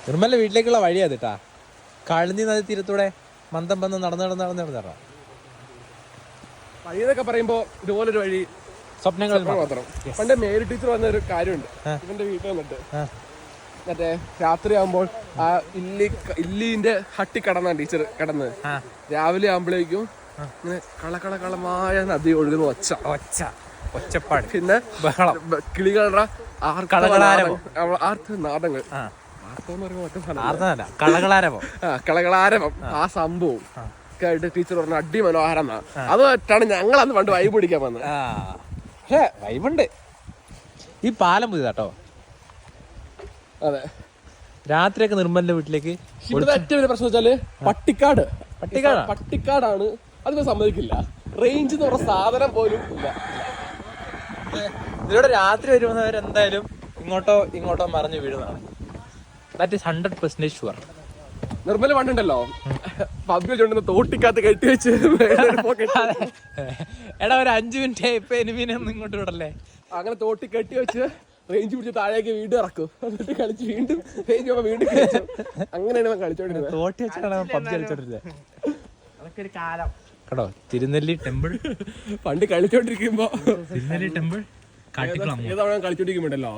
നിർമ്മലിന്റെ വീട്ടിലേക്കുള്ള വഴിയാ കേട്ടാ. കാളിന്തി നദി തീരത്തൂടെ മന്ദം വന്ന് നടന്നു വഴിയെന്നൊക്കെ പറയുമ്പോ ഇതുപോലൊരു വഴി സ്വപ്നങ്ങൾ മാത്രം. പണ്ട് മേരി ടീച്ചർ പറഞ്ഞ ഒരു കാര്യമുണ്ട്. ഇവന്റെ വീട്ടിൽ വന്നിട്ട് മറ്റേ രാത്രിയാകുമ്പോൾ ആ ഇല്ലിന്റെ ഹട്ടി കടന്നാണ് ടീച്ചർ കിടന്ന്. രാവിലെ ആകുമ്പോഴേക്കും ഇങ്ങനെ കളമായ നദി ഒഴുകുന്ന ഒച്ചപ്പാട്, പിന്നെ ബഹളം, കിളികളുടെ നാദങ്ങൾ, കളകളാരവം, ആ സംഭവം ആയിട്ട് ടീച്ചർ പറഞ്ഞ അടിമനോഹരം എന്നാ. അതുമായിട്ടാണ് ഞങ്ങൾ അന്ന് പണ്ട് വൈബ് പിടിക്കാൻ വന്നത്. പക്ഷേ വൈബുണ്ട്. ഈ പാലം പുതിയതാട്ടോ. അതെ, രാത്രിയൊക്കെ നിർമ്മലിന്റെ വീട്ടിലേക്ക്. ഇവിടുത്തെ ഏറ്റവും വലിയ പ്രശ്നം വെച്ചാല് പട്ടിക്കാടാണ്. അതിന് സമ്മതിക്കില്ല. റേഞ്ച് എന്ന് പറഞ്ഞ സാധനം പോലും ഇല്ല. ഇതിലൂടെ രാത്രി വരുന്നവരെന്തായാലും ഇങ്ങോട്ടോ മറിഞ്ഞു വീഴുന്നതാണ്. That is 100% sure. നിർമ്മല പണ്ടുണ്ടല്ലോ പബ്ബിൽ ചുണ്ടുന്ന തോട്ടിക്കകത്ത് കെട്ടിവെച്ച് എടാ ഒരു 5 മിനിറ്റ് ഇപ്പൊ എനിമീനൊന്നും ഇങ്ങോട്ട് വിടല്ലേ. അങ്ങനെ തോട്ടി കെട്ടിവെച്ച് റേഞ്ച് പിടിച്ച് താഴേക്ക് വീണ്ടും ഇറക്കും. എന്നിട്ട് കളിച്ച് വീണ്ടും റേഞ്ച് വീണ്ടും അങ്ങനെയാണ് കളിച്ചോണ്ടിരുന്നത്. തോട്ടി വെച്ചാണ് പബ്ജി കളിച്ചോണ്ടിരുന്നത്. കേട്ടോ, തിരുനെല്ലി ടെമ്പിൾ പണ്ട് കളിച്ചോണ്ടിരിക്കുമ്പോ തിരുനെല്ലി ടെമ്പിൾ കളിച്ചോണ്ടിരിക്കുമ്പോണ്ടല്ലോ